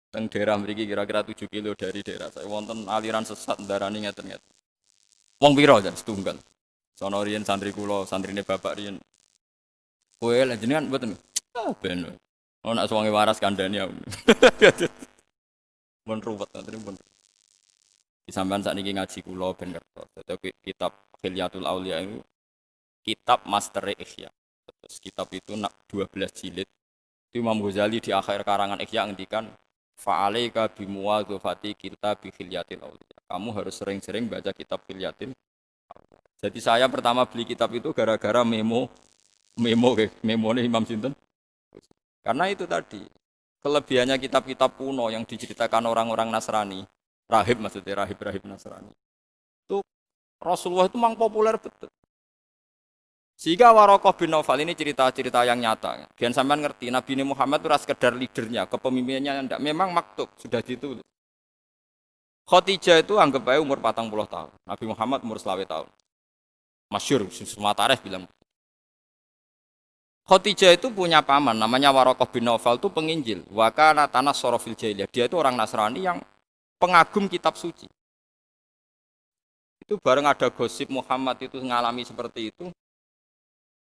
Teng daerah mriki kira-kira 7 kilo dari daerah saya wonten aliran sesat ndarani ngeten-ngeten. Wong pira jan setunggal. Sono riyen santri kula, santrine bapak riyen. Kowe lek jenengan mboten. Ah ben. Oh nak suwange waras kandhani aku. Mun ruwet ngoten pun. Sampeyan sakniki ngaji kula ben ngertos. Dadi kitab Khilyatul Auliya itu kitab Master Ihya. Terus kitab itu 12 jilid. Itu Imam Ghazali di akhir karangan Ihya ngendikan fa'alaika bimuwadzafati kitab Khilyatil Auliya. Kamu harus sering-sering baca kitab Khilyatil. Jadi saya pertama beli kitab itu gara-gara memo nih Imam Sinten. Karena itu tadi kelebihannya kitab-kitab kuno yang diceritakan orang-orang Nasrani, rahib maksudnya rahib-rahib Nasrani. Itu Rasulullah itu memang populer betul. Sehingga Warokoh bin Naufal ini cerita-cerita yang nyata. Biar sampean ngerti, Nabi Muhammad itu sekedar leadernya, kepemimpinannya enggak. Memang maktub, sudah ditulis. Khadijah itu anggap aja umur 40 tahun. Nabi Muhammad umur 20 tahun. Masyhur, semua tarikh bilang. Khadijah itu punya paman, namanya Warokoh bin Naufal itu penginjil. Wakana tanah sorofil jahiliyah. Dia itu orang Nasrani yang pengagum kitab suci. Itu bareng ada gosip Muhammad itu mengalami seperti itu.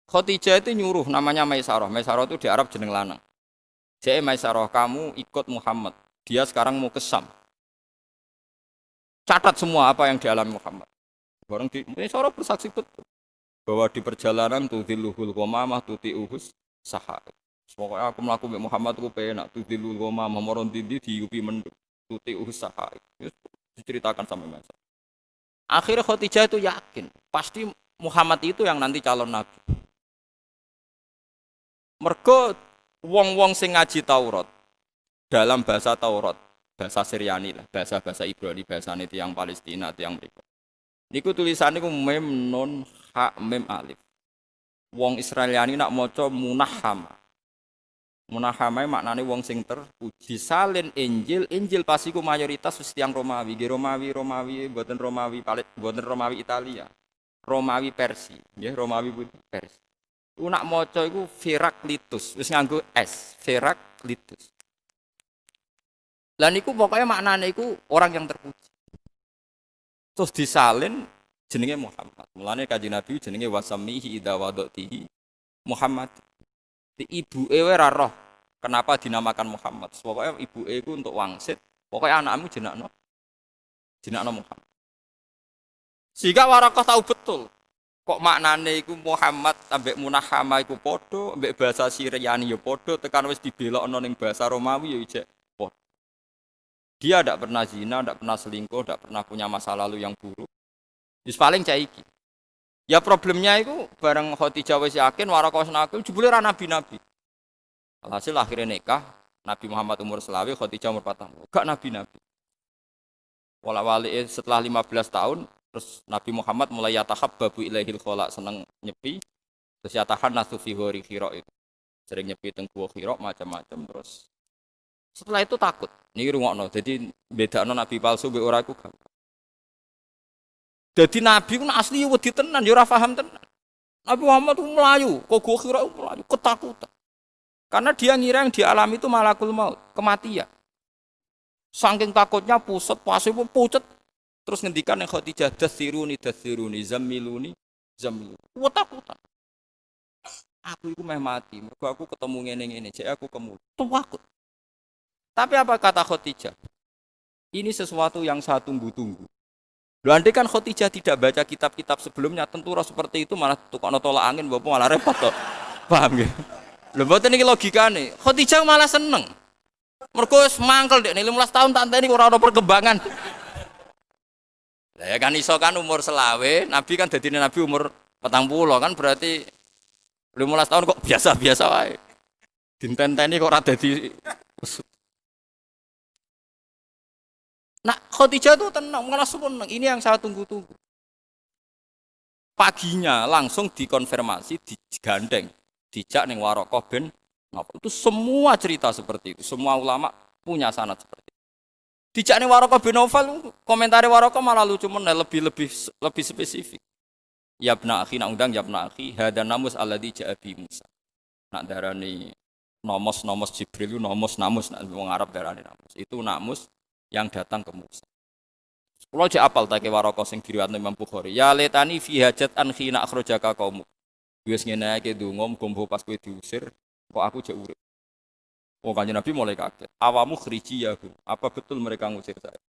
Khadijah itu nyuruh namanya Maisarah. Maisarah itu di Arab jeneng lanang. Jadi Maisarah kamu ikut Muhammad. Dia sekarang mau ke Syam. Catat semua apa yang dialami Muhammad. Bareng di Maisarah bersaksi betul bahwa di perjalanan tudhiluhul qamamah tuti'uhus sahar. Pokoknya aku melakukan Muhammad aku penak tudhilul qamamah moron tindi diupi menduk tuti'uhus sahar. Diceritakan sama Maisarah. Akhirnya Khadijah itu yakin pasti Muhammad itu yang nanti calon nabi. Mergo wong-wong sing ngaji Taurat dalam bahasa Taurat, bahasa Syriani lah, bahasa Ibrani, bahasane tiyang Palestina, tiyang mriku. Niku tulisane ku mem nun ha mem alif. Wong Israeliani nak maca munahhama. Munahhama maknane wong sing terpuji. Salin Injil, Injil pasti ku mayoritas wis tiyang Romawi, Romawi, mboten Romawi Italia. Romawi Persia, nggih Romawi Persia. Nak maca iku Heraklitus, wis nganggo S, Heraklitus. Lah niku pokoknya maknane iku orang yang terpuji. Terus disalin jenenge Muhammad. Mulane Kanjeng Nabi jenenge wasamihi idza wadatihi Muhammad. Di ibuke ora roh kenapa dinamakan Muhammad. Pokoknya ibuke iku untuk wangsit, pokoknya anakmu jenakno Muhammad. Sehingga Warakah tahu betul kok maknane iku Muhammad ambek munahama iku padha, ambek bahasa Syriani ya padha, tekan wis dibelokno ning bahasa Romawi ya ijek padha. Dia tidak pernah zina, tidak pernah selingkuh, tidak pernah punya masa lalu yang buruk. Wis paling cah iki. Ya problemnya itu bareng Khadijah wis yakin Warakah senakil jebule ra nabi-nabi. Alhasil akhirnya nikah, Nabi Muhammad umur selawe, Khadijah umur 40. Gak nabi-nabi. Wala-wali setelah 15 tahun terus Nabi Muhammad mulai yatahabbabu ilaihil khala, seneng nyepi, terus yatahannasu fi ghori Hira itu. Sering nyepi teng gua Hira macam-macam terus. Setelah itu takut. Niki rungokno. Jadi bedakno nabi palsu mbek ora iku gampang. Dadi nabi ku asli wedi tenan, ya ora paham tenan. Nabi Muhammad itu melayu, kok gua Hira melayu ketakutan. Karena dia ngira yang dialami itu malakul maut, kematian. Saking takutnya pusat, pasir pun pucet. Terus ngendikan yang Khadijah dasiruni zamiluni. Takutan. Aku itu meh mati, mergo aku ketemu ngene-ngene, jadi aku kemudi. Takut. Tapi apa kata Khadijah? Ini sesuatu yang saya tunggu-tunggu. Loh, andai kan Khadijah tidak baca kitab-kitab sebelumnya, tentu roh seperti itu malah tukokno tolak angin, bapak malah repot toh. Paham nggih? Lho mboten iki logikane. Khadijah malah seneng. Mergo wis mangkel dek 15 tahun tak enteni ora ono perkembangan. Lah ya kan iso kan umur selawe, Nabi kan dadine Nabi umur 40 kan berarti 15 tahun kok biasa-biasa wae. Dintenteni kok ora dadi. Nah, Khadijah itu tenang, malah seneng. Ini yang saya tunggu-tunggu. Paginya langsung dikonfirmasi, digandeng, dijak ning Warakah bin Naufal. Itu semua cerita seperti itu. Semua ulama punya sanad seperti itu. Dijak ning Warakah bin Naufal, komentari Warakah malah lucu meneh, lebih spesifik. Ya ibna akhi, nak undang ya ibna akhi, hadan namus alladzi ja'a bi Musa. Nak darani Nomos Jibril itu nomos namus, wong Arab darane namus. Itu namus yang datang ke Musa. Kulo jek apal take waraka sing diriwayatno Imam Bukhari. Ya letani fi hajat an khina akhrajaka qaumuk. Wis ngene iki donga muga pas kowe diusir, kok aku jek urip. Oh Kanjeng Nabi mulai kaget. Awamu khriji yahu. Apa betul mereka ngusir saya?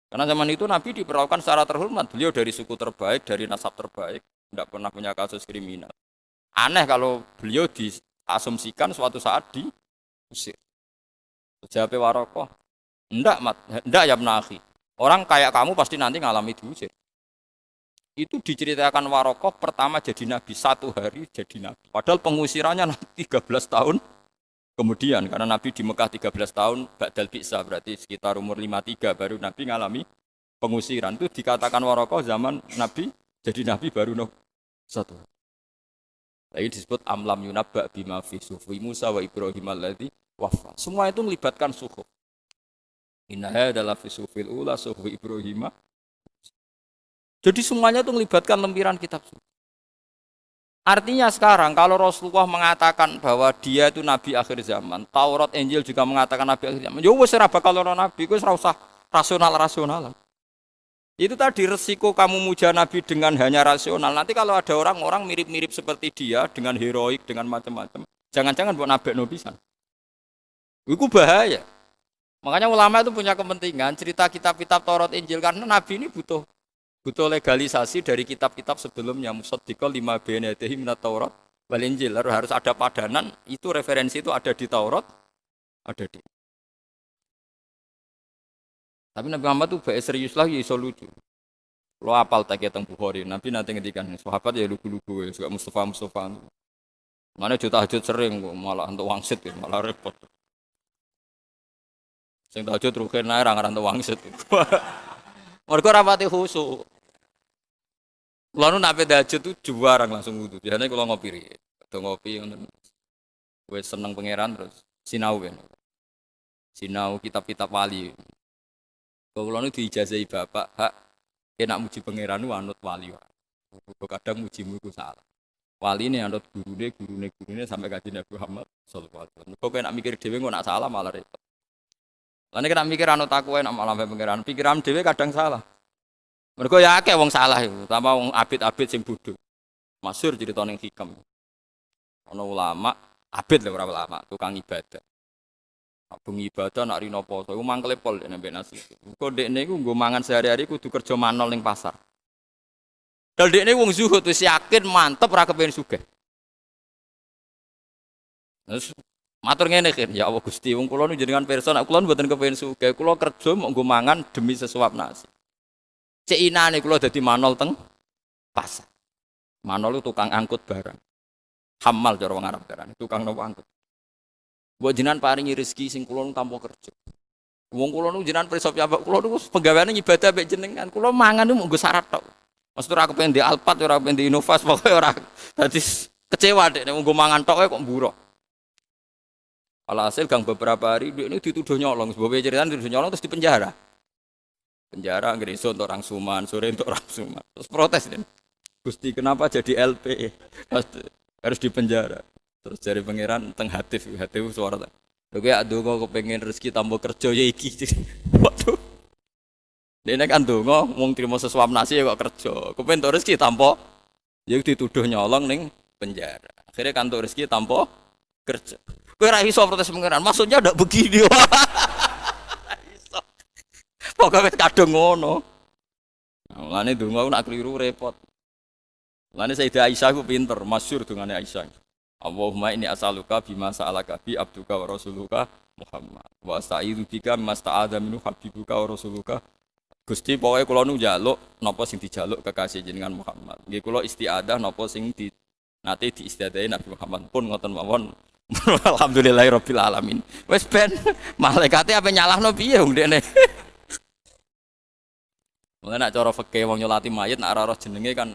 Karena zaman itu Nabi diperlakukan secara terhormat. Beliau dari suku terbaik, dari nasab terbaik, tidak pernah punya kasus kriminal. Aneh kalau beliau diasumsikan suatu saat diusir. Jawab Warokoh, enggak ya menakhi. Orang kayak kamu pasti nanti ngalami diusir. Itu diceritakan Warokoh pertama jadi nabi, 1 hari jadi nabi. Padahal pengusirannya 13 tahun kemudian. Karena nabi di Mekah 13 tahun, Ba'dal Bi'sa berarti sekitar umur 53 baru nabi ngalami pengusiran. Itu dikatakan Warokoh zaman nabi jadi nabi baru 1. Lagi disebut amlam yunabba bima fi sufi Musa wa Ibrahim alladzi wafa. Semua itu melibatkan suhuf. Inna hadzal fi sufil ula sufi Ibrahim. Jadi semuanya itu melibatkan lempiran kitab suci. Artinya sekarang kalau Rasulullah mengatakan bahwa dia itu nabi akhir zaman, Taurat Injil juga mengatakan nabi akhir zaman. Ya wis ora bakal ana nabi, wis ora usah rasional. Itu tadi resiko kamu muja nabi dengan hanya rasional. Nanti kalau ada orang-orang mirip-mirip seperti dia dengan heroik, dengan macam-macam, jangan-jangan buat nabekno pisan. Itu bahaya. Makanya ulama itu punya kepentingan cerita kitab-kitab Taurat Injil karena nabi ini butuh legalisasi dari kitab-kitab sebelumnya. Musaddiqal lima baina yadayhi minat Taurat wal Injil. Harus ada padanan, itu referensi itu ada di Taurat, ada di. Tapi Nabi Muhammad itu baik serius lah, ya iso lucu. Lo apal tak teng Bukhari, Nabi nanti ngedikan sahabat ya lugu-lugu, suka Mustafa. Mana juta tahajud sering, malah untuk wangsit, malah repot. Sing tahajud rugen ae ra ngarep wangsit. Mergo rapati khusuk. Kulo nu nape tahajud tuh juarang langsung wudu. Biasane kulo ngopi riye. Ngopi ngoten. Wis seneng pangeran terus sinau ben. Sinau kitab-kitab wali. Kulo nu diijazahi bapak, hak enak muji pangeran nu anut wali wae. Kadang mujimu iku salah. Wali ini anut gurune sampai kaji Nabi Muhammad sallallahu alaihi wasallam. Kok enak mikir dhewe kok nak salah malah repot. Lan nek mikir anut aku enak malah pangeran. Pikiran dhewe kadang salah. Mergo ya akeh wong salah iku, tambah wong abid-abid sing bodho. Masyhur cerita ning hikam. Ana ulama, abid lho ora ulama, tukang ibadah. Bengi ibadah nak rino poso iku mangkele pol nek mbek nasi. Kok dekne iku nggo mangan sehari-hari kudu kerja manol ning pasar. Dal dekne wong zuhud wis yakin mantep ora kepengin sugih. Terus matur ngene kan, ya Allah Gusti, wong kula nu jenengan pirsa nek kula mboten kepengin sugih, kula kerja mok nggo mangan demi sesuap nasi. Cek inane kula dadi manol teng pasar. Manol itu tukang angkut barang. Hamal cara wong Arab darane, tukang nopo angkut. Mbok jenengan paringi rezeki sing kula nu tanpa kerja. Wong kula nu jenengan pirsa piyambak kula nu penggaweane ibadah mek jenengan. Kula mangan nu nggo syarat tok. Maksud ora kepen di Alphard, ora kepen di Innovas, pokoke ora. Dadi kecewa dek nek nggo mangan tok kok mburo. Alhasil gang beberapa hari dia ini dituduh nyolong. Sebab cerita dituduh nyolong terus dipenjara. Penjara ngeriso untuk orang Suman, sore untuk orang Suman. Terus protes dia. Gusti kenapa jadi LP? Harus dipenjara. Terus dari pangeran teng hatif suara. Oke, aduh kok kepengen rezeki tambah kerja ya iki. Waduh. Dia kan tuh mau terima sesuap nasi ya kok kerja. Kepengen rezeki tambah, ya dituduh nyolong ning penjara. Akhirnya kantor rezeki tambah kerja. Kowe ra iso protes pangeran. Maksudnya ndak begini. Iso. Pokoke kadung ngono. Mulane donga nak keliru repot. Mulane Sayyidah Aisyah ku pinter, masyhur dongane Aisyah. Allahumma inni as'aluka bima sa'alaka bi abduka wa rasuluka Muhammad. Wa asta'izu bika masta'adza minhu habibuka wa rasuluka. Gusti pokoke kula nu njaluk napa sing dijaluk kekasih jenengan Muhammad. Nggih kula istiadah napa sing nate diistiadahi Nabi Muhammad pun ngoten mawon. Alhamdulillahirabbil alamin. Wis ben malaikate ape nyalahno piye wong dekne. Mulane nek cara fikih wong nyolati mayit nek ora roh jenenge kan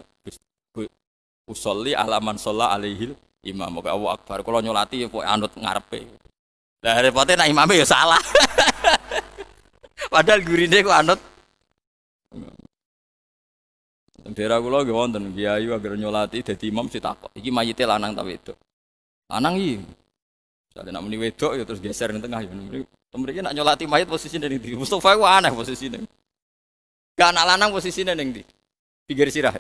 usolli alaman sholla alaihil imam. Moga Allah akbar. Kula nyolati ya pokoke anut ngarepe. Lah repote nek imame ya salah. Padahal gurine kok anut. Daerah kula nggih wonten kiai agar nyolati dadi imam sitakok. Iki mayite lanang ta wedok? Lanang iki. Misalnya nak muni wedok ya terus geser ning tengah ya. Mriki nak nyolati mayit posisine ning ndi? Mustofa ku aneh posisine. Gak anak lanang posisine ning ndi? Pinggir sirah.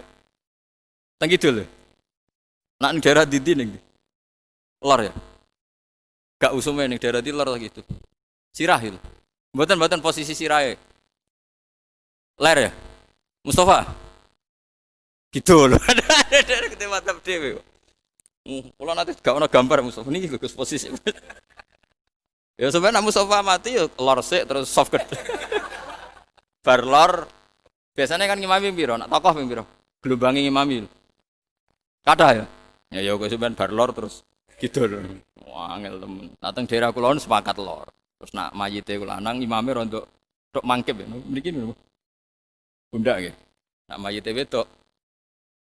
Teng kidul. Nak ning daerah ndi ning ndi? Lor ya. Gak usume ning daerah ndi lor gitu. Sirah itu. Mboten posisi sirahe. Ler ya. Mustafa. Gitu loh. Ada kita mantap dhewe. Kula nanti gak ono gambar Mustafa niki Gus posisi. Ya sebenarnya Mustafa mati ya lor sik terus soft gede. Bar lor biasanya kan ngimami piro? Nak tokoh piro? Gelombangi ngimami. Kathah ya. Ya kok sampean bar lor terus gitu loh. Wah, angel temen. Dateng daerah kula sepakat lor. Terus nak mayite kula lanang imame rontok tok mangkep ya. Mriki lho. Bunda nggih. Nak mayite wedok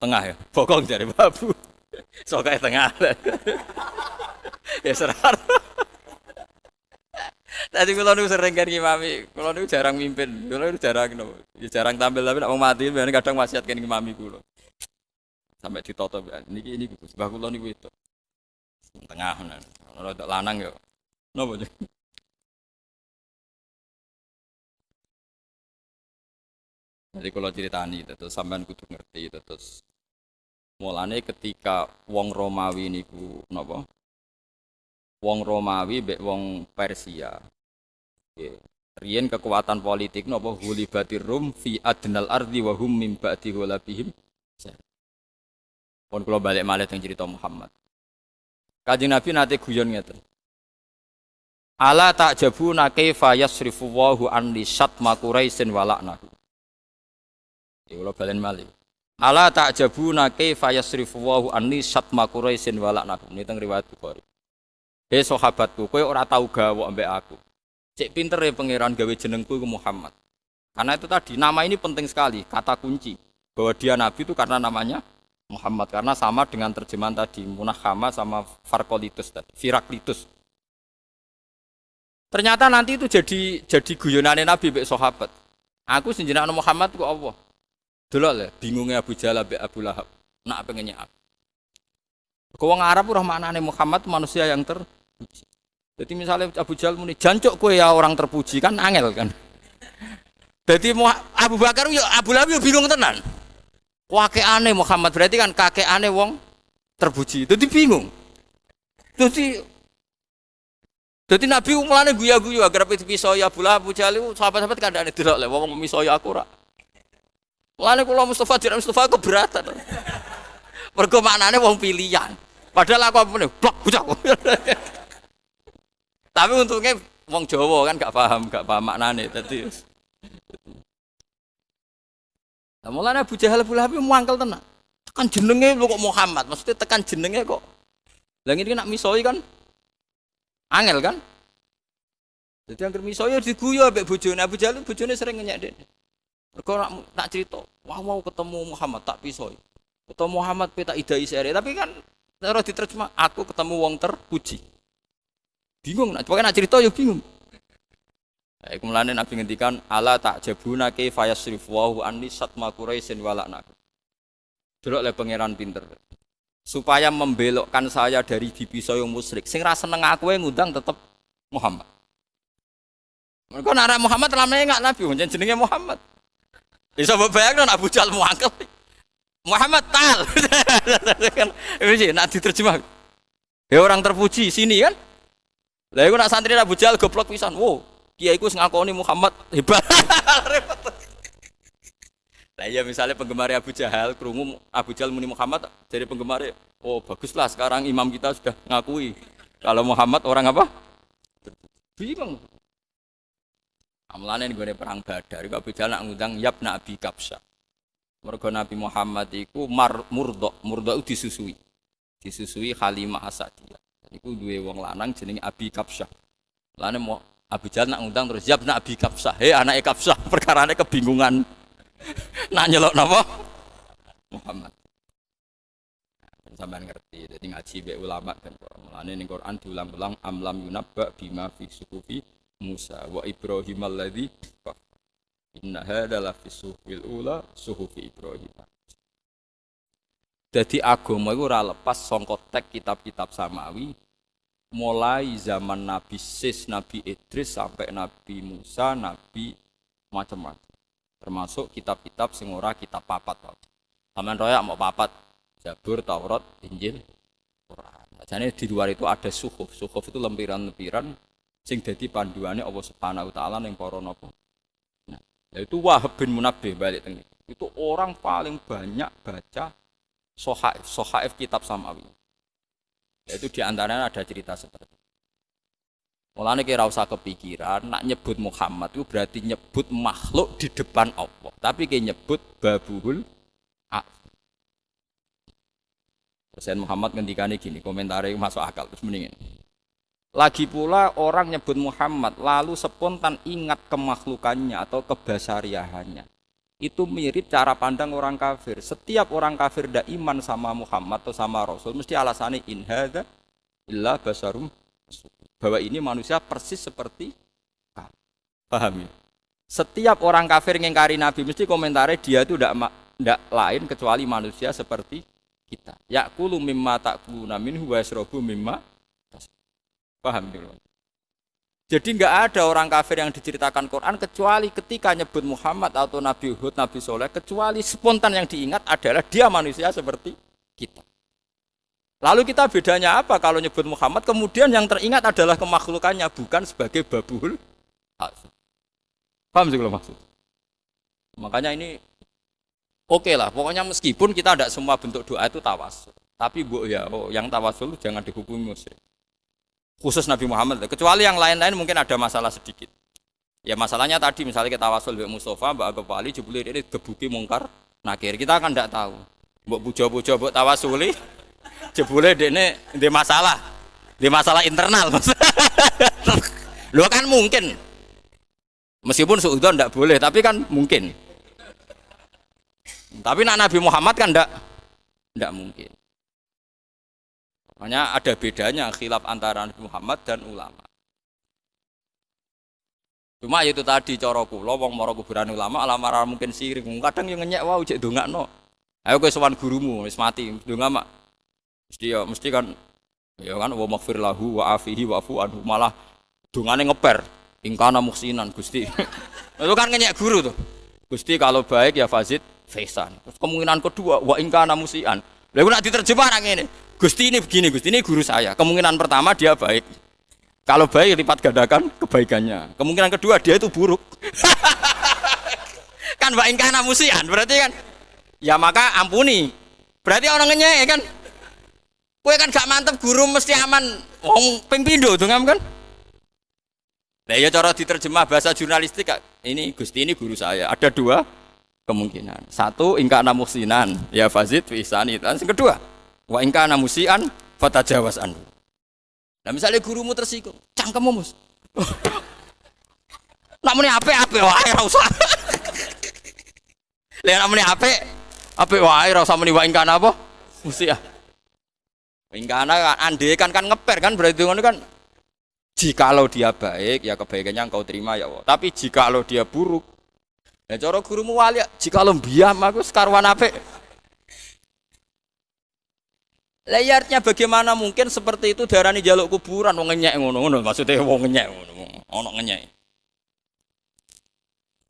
tengah ya. Bokong jare babu. Sokae tengah. Ya serar. Tadi kula niku sering kan ngimami. Kula niku jarang mimpin. Kula niku jarang no. Ya jarang tampil tapi nek wong mati kadang wasiat kan ngimami kula. Sampai ditoto niki ini Gus. Mbah kula niku wedok. Tengah rodok lanang yo. Napa? Jadi kalau ceritani terus sampean kudu ngerti terus mulane ketika wong Romawi niku napa? Wong Romawi mbek wong Persia. Nggih. Riyen kekuatan politik napa hulibatir rum fi adnal ardi wa hum min ba'di hulabihim. Pun kula balik malih teng cerita Muhammad. Kanjeng Nabi nate guyon ngeten. Ala ta'jabuna kaifa yasrifu Allahu an li syatma Quraisyin wa la'nahu. Kula balen malih. Ala ta'jabuna kaifa yasrifu Allahu an li syatma Quraisyin wa la'nahu. Ini teng riwayat Bukhari. Hei sahabatku, kowe ora tau gawok ambek aku. Cek pintere pangeran gawe jenengku iku Muhammad. Karena itu tadi nama ini penting sekali, kata kunci bahwa dia nabi itu karena namanya Muhammad, karena sama dengan terjemahan tadi Munahama sama Farkolitus tadi, Firaklitus. Ternyata nanti itu jadi guyonane Nabi mbek sahabat. Aku sing jenenge Muhammad ku Allah. Delok le, bingungnya Abu Jahal mbek Abu Lahab. Nak pengennya aku. Wong Arab ora maknane Muhammad manusia yang terpuji. Jadi misalnya Abu Jahal muni jancuk kowe ya orang terpuji kan angel kan. Jadi Abu Bakar yo Abu Lahab yo bingung tenan. Kakekane Muhammad berarti kan kakekane wong terpuji. Jadi bingung. Jadi Nabi mulane guyu-guyu agar pisau ya Abu Lahab Abu Jahal sahabat-sahabat kandhane delok le wong misoi aku ora. Mulane kula Mustafa keberatan. Mergo maknane wong pilihan. Padahal aku apa blok bocah. Tapi untungnya wong Jawa kan gak paham maknane. Dadi nah, mulane Abu Jahal Abu Lahab muangkel tenan. Tekan jenenge kok Muhammad, maksudnya tekan jenenge kok. Lah ngene nak misoi kan angel kan? Jadi anggere misoi diguyu ambek bojone Abu Jahal, bojone sering ngenyek dene. Mergo nak cerita, mau ketemu Muhammad tak pisoi. Ketemu Muhammad pe tak idai sere, tapi kan cara diterjemah aku ketemu wong terpuji. Bingung nak pokoke nak cerita yo bingung. Kemudian Nabi ngendikan ala ta'jabuna kaifa yasrifu Allahu anni satma Quraisyin wa la'nahu. Delok le pangeran pinter. Supaya membelokkan saya dari dipisoi musyrik. Sing ra seneng aku ngundang tetep Muhammad. Mergo nek Muhammad lamane enggak Nabi, jenenge Muhammad. Bisa bayangno Abu Jahal muangkel. Muhammad tal. Ini nak diterjemah. Ya orang terpuji sini kan. Lah iku nak santri Abu Jahal goblok pisan. Wo, kiai ku ngakoni Muhammad hebat. Repot. Lah ya misalnya penggemar Abu Jahal krungu Abu Jahal muni Muhammad jadi penggemar, oh baguslah sekarang imam kita sudah ngakui kalau Muhammad orang apa? Bingung. Amlane nggone perang Badar Abu Jahal nak ngundang Yabna Abi Kabsah. Mergo Nabi Muhammad iku murdo disusui. Disusui Halimah Asadiyah. Iku duwe wong lanang jenenge Abi Kabsah. Lane Abu Jahal nak ngundang terus Yabna Abi Kabsah. Hei anake Kabsah, perkarane kebingungan. Nak nyelok napa? Muhammad. Sampeyan ngerti, dadi ngaji mbek ulama kan. Mulane ning Quran diulang-ulang amlam yunabba bima fi suhufi Musa wa Ibrahim alladzi inna hadza la fi suhufil ula suhufi Ibrahim. Dadi agama iku ora lepas saka teks kitab-kitab samawi mulai zaman Nabi Sis, Nabi Idris sampai Nabi Musa, Nabi macam-macam. Termasuk kitab-kitab sing ora kitab papat. Sampeyan royak mau papat, Zabur, Taurat, Injil, Quran. Jadi di luar itu ada suhuf. Suhuf itu lempiran-lempiran sing dadi panduane Allah Subhanahu wa taala ning para napa. Nah, itu Wahab bin Munabbih balik teng. Itu orang paling banyak baca sohaif kitab Samawi. Itu diantaranya ada cerita seperti itu. Mulane kira usah kepikiran, nak nyebut Muhammad itu berarti nyebut makhluk di depan Allah. Tapi kayak nyebut babuhul a'zam. Presiden Muhammad ngendikane gini, komentarnya masuk akal terus mendingin. Lagi pula orang nyebut Muhammad lalu spontan ingat kemakhlukannya atau kebasariahannya. Itu mirip cara pandang orang kafir. Setiap orang kafir tidak iman sama Muhammad atau sama Rasul, mesti alasannya in hadza illa basarum, bahwa ini manusia persis seperti kamu. Paham ya? Setiap orang kafir ngingkari Nabi mesti komentarnya dia itu tidak lain kecuali manusia seperti kita. Ya'kulu mimma ta'kuluna minhu wa yashrabu mimma. Paham ya? Jadi enggak ada orang kafir yang diceritakan Quran kecuali ketika nyebut Muhammad atau Nabi Hud, Nabi Soleh, kecuali spontan yang diingat adalah dia manusia seperti kita. Lalu kita bedanya apa kalau nyebut Muhammad kemudian yang teringat adalah kemakhlukannya bukan sebagai babuhul a'zam. Paham sih kalau maksud? Makanya ini oke lah, pokoknya meskipun kita tidak semua bentuk doa itu tawasul, tapi yang tawasul jangan dihukumi musyrik. Khusus Nabi Muhammad, kecuali yang lain-lain mungkin ada masalah sedikit. Ya masalahnya tadi misalnya kita tawasul Mbak Mustafa, Mbak Agop Ali, jebule ini gebuki mungkar nakir, kita kan tidak tahu. Mbak puja-puja, Mbak tawasuli, jebule ini di masalah internal. Lu kan mungkin, meskipun suudzon tidak boleh, tapi kan mungkin. Tapi Nabi Muhammad kan tidak mungkin. Makanya ada bedanya khilaf antara Nabi Muhammad dan ulama. Cuma itu tadi cara kula wong mara kuburan ulama alamara mungkin sirik. Kadang yo ngenyek wae jek ndongakno. Ayo kowe sowan gurumu wis mati ndonga mak. Mesti kan ya kan wa maghfir lahu wa afihi wa afu anhu malah dongane ngeper ingkana muhsinan Gusti. Itu kan ngenyek guru tuh. Gusti kalau baik ya fazid faisan. Terus kemungkinan kedua wa ingkana musian. Lha iku nak diterjemah nang ngene. Gusti ini begini, Gusti ini guru saya. Kemungkinan pertama dia baik. Kalau baik lipat gandakan kebaikannya. Kemungkinan kedua dia itu buruk. Kan wa ingkana musian, berarti kan ya maka ampuni. Berarti orang ngenyek kan. Kowe kan gak mantep guru mesti aman. Wong ping pindho dongam kan. Lah ya cara diterjemah bahasa jurnalistik ini Gusti ini guru saya. Ada dua kemungkinan. Satu ingkana musinan, ya fazid fi sanita. Yang kedua, wa ingkana musian fatajawaz anhu. Nah misalnya gurumu tersinggung, cangkemmu mus. Namune apik-apik wae ora usah. Lah namune apik wae ora usah muni wa ingkana apa? Musian. Ingkana kan ngeper kan berarti ngono kan. Jikalau dia baik ya kebaikannya engkau terima ya Allah. Tapi jikalau dia buruk, ya cara gurumu wali, jikalau biam aku sekarwan apik. Layarnya bagaimana mungkin seperti itu darani jaluk kuburan wong ngenyek ngono maksudnya wong ngenyek ngono ono ngenyek.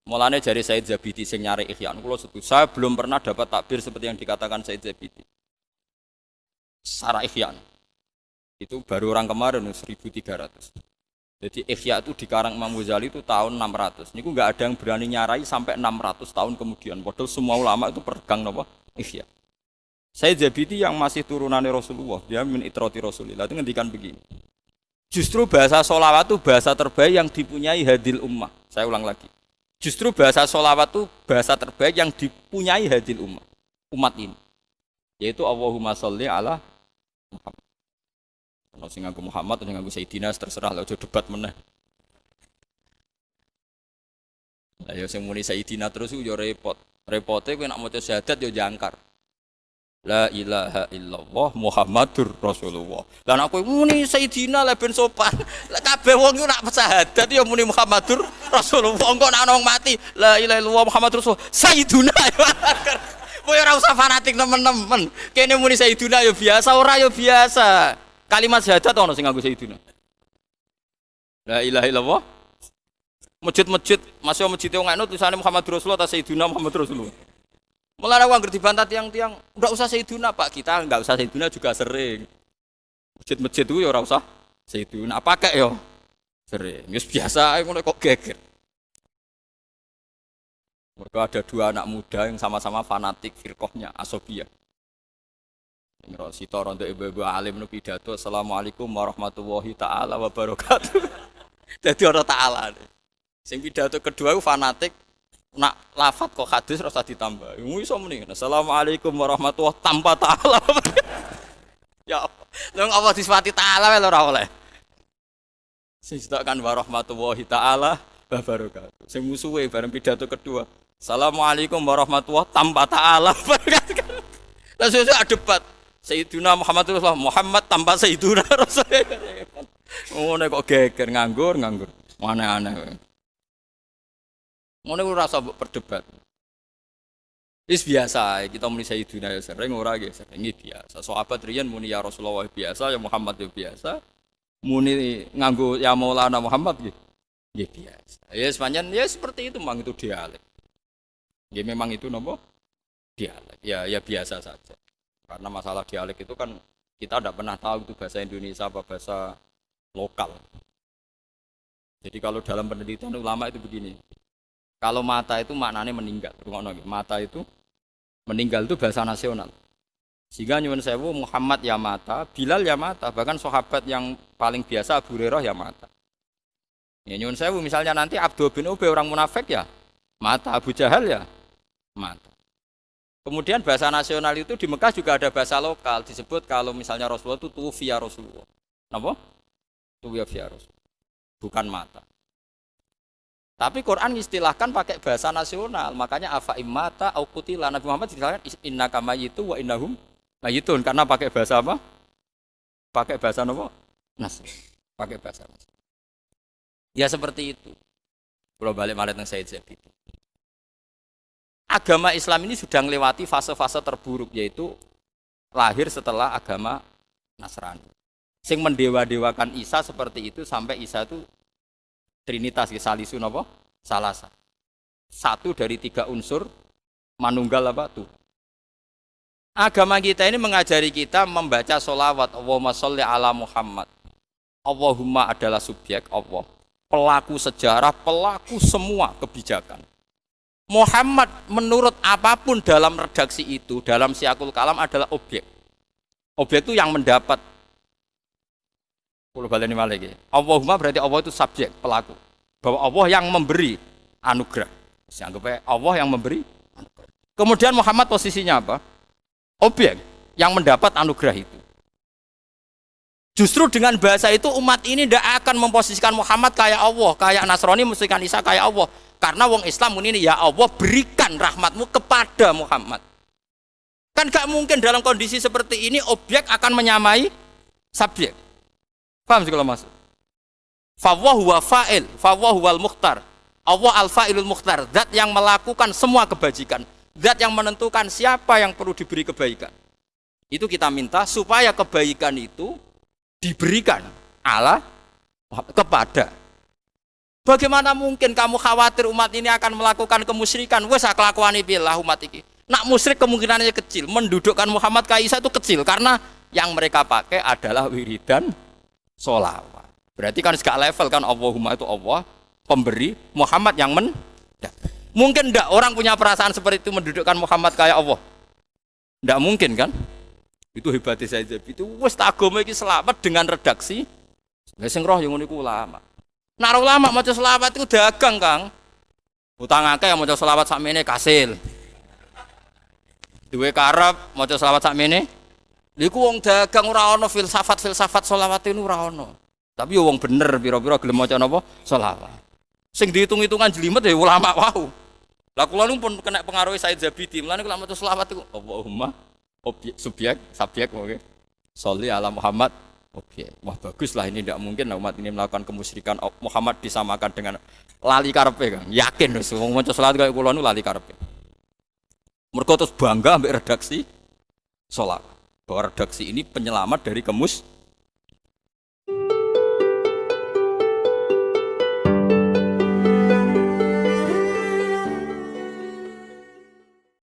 Mulane jari Said Zabidi sing nyari Ihya kula setuju. Saya belum pernah dapat takbir seperti yang dikatakan Said Zabidi. Secara Ihya itu baru orang kemarin 1300. Jadi Ihya itu dikarang Imam Ghazali itu tahun 600. Niku enggak ada yang berani nyarai sampai 600 tahun kemudian. Padahal semua ulama itu pegang napa? Ihya. Said Zabidi yang masih turunannya Rasulullah, dia min itrati Rasulillah itu ngendikan begini. Justru bahasa sholawat itu bahasa terbaik yang dipunyai hadil ummah. Saya ulang lagi. Justru bahasa sholawat itu bahasa terbaik yang dipunyai hadil ummah. Umat ini. Yaitu Allahumma sholli ala Muhammad. Kalau sing nganggo Muhammad atau nganggo Sayyidina terserah lah, aja debat meneh. Lah ya sing muni Sayyidina terus yo repot. Repote kowe nek maca syahadat yo jangkar. La ilaha illallah Muhammadur Rasulullah. Lah nek kowe muni Sayyidina lah ben sopan. Lah kabeh wong iku nek syahadat ya muni Muhammadur Rasulullah. Engko nek ana wong mati, la ilaha illallah Muhammadur Rasulullah. Sayyiduna. Kowe ora usah fanatik temen-temen. Kene muni Sayyidina ya biasa, ora ya biasa. Kalimat syahadat ono sing nganggo Sayyidina. La ilaha illallah. Masjid-masjid, masih masjid yang ngono tulisannya Muhammad Rasulullah atau Sayyidina Muhammad Rasulullah. Mulane wong ngerti bantah tiang-tiang, enggak usah Sayyidina Pak, kita enggak usah Sayyidina juga sering. Masjid-masjid itu ya ora usah Sayyidina, pakai yo. Sering. Wis biasa ngono kok geger. Mereka ada dua anak muda yang sama-sama fanatik firqahnya Asobiyah. Ngerok sito rontok ibu-ibu alim nu pidato Assalamualaikum warahmatullahi taala wabarakatuh. Jadi orang taala. Sing pidato kedua itu fanatik nak lafat kok hadis rasa ditambah. Iso muni Assalamualaikum warahmatullahi tanpa taala. Ya apa? Lha apa disifati taala wae ora oleh. Sing kan warahmatullahi taala wabarakatuh. Sing musuhe bareng pidato kedua Assalamualaikum warahmatullahi tanpa ta'ala. Langsung ada debat. Sayyidina Muhammad Rasulullah Muhammad tanpa Sayyidina Rasulullah. Ngono kok geger nganggur. Aneh-aneh. Ngono ora usah berdebat. Wis biasa kita muni Sayyidina ya sering ora nggih sering biasa. Sahabat riyen muni ya Rasulullah biasa, ya Muhammad ya biasa. Muni nganggo ya Maulana Muhammad nggih biasa. Ya sepanjang ya seperti itu memang itu dialek. Ya memang itu nopo dialek. Ya biasa saja. Karena masalah dialek itu kan kita tidak pernah tahu itu bahasa Indonesia apa bahasa lokal. Jadi kalau dalam penelitian ulama itu begini. Kalau mata itu maknanya meninggal. Mata itu meninggal itu bahasa nasional. Sehingga nyuwun sewu Muhammad ya mata, Bilal ya mata, bahkan sahabat yang paling biasa Abu Hurairah ya mata. Ya nyuwun sewu misalnya nanti Abdul bin Ubay orang munafik ya mata, Abu Jahal ya mata. Kemudian bahasa nasional itu di Mekah juga ada bahasa lokal disebut kalau misalnya Rasulullah itu tufiya Rasulullah. Napa? Tufiya Rasulullah. Bukan mata. Tapi Quran istilahkan pakai bahasa nasional, makanya afa immata au qutila Nabi Muhammad istilahkan innaka mayyitu wa innahum mayyitun karena pakai bahasa apa? Pakai bahasa apa? Nas. Pakai bahasa nas. Ya seperti itu. Kalau balik malah teng Said Zabid. Agama Islam ini sudah melewati fase-fase terburuk yaitu lahir setelah agama Nasrani. Sing mendewa-dewakan Isa seperti itu sampai Isa itu Trinitas salisu napa? Salasa. Satu dari tiga unsur manunggal apa tuh. Agama kita ini mengajari kita membaca sholawat Allahumma sholli ala Muhammad. Allahumma adalah subjek Allah, pelaku sejarah, pelaku semua kebijakan. Muhammad menurut apapun dalam redaksi itu, dalam siakul kalam adalah objek. Objek itu yang mendapat. Kalau baleni malih. Allahumma berarti Allah itu subjek, pelaku. Bahwa Allah yang memberi anugerah. Anggap Allah yang memberi anugerah. Kemudian Muhammad posisinya apa? Objek yang mendapat anugerah itu. Justru dengan bahasa itu umat ini tidak akan memposisikan Muhammad kayak Allah, kayak Nasrani memposisikan Isa kayak Allah. Karena wong Islam ini ya Allah berikan rahmatmu kepada Muhammad. Kan gak mungkin dalam kondisi seperti ini objek akan menyamai subjek. Paham sih kalau masuk? Fawwahu wa fa'il, fawwahu wal mukhtar. Allah al-fa'ilul mukhtar, zat yang melakukan semua kebajikan, zat yang menentukan siapa yang perlu diberi kebaikan. Itu kita minta supaya kebaikan itu diberikan Allah kepada. Bagaimana mungkin kamu khawatir umat ini akan melakukan kemusyrikan? Wes kelakuane billah umat iki. Nak musyrik kemungkinannya kecil, mendudukkan Muhammad ka Isa itu kecil karena yang mereka pakai adalah wiridan sholawat. Berarti kan segala level kan Allahumma itu Allah pemberi, Muhammad yang mungkin enggak orang punya perasaan seperti itu mendudukkan Muhammad kayak Allah. Enggak mungkin kan? Itu hebatnya saya itu wis agama iki selamat dengan redaksi. Sing roh yang ngono iku ulama. Nek ulama maca selawat itu dagang, Kang. Utang akeh yang maca selawat sakmene kasil. Duwe karep maca selawat sakmene. Iku wong dagang ora ana filsafat selawat itu ora ana. Tapi yo wong bener pira-pira gelem maca napa? Selawat. Sing dihitung-hitungan jelimet ya ulama wau. Lah kula nu pun kena pengaruh Said Zabidi. Mulane kula maca selawat iku Allahumma objek subjek oke. Sholli ala Muhammad objek. Wah baguslah ini tidak mungkin umat ini melakukan kemusyrikan. Muhammad disamakan dengan lali karepe kan. Yakin wis wong maca selawat kaya kula nu lali karepe. Mergo terus bangga ambek redaksi selawat. Bahwa redaksi ini penyelamat dari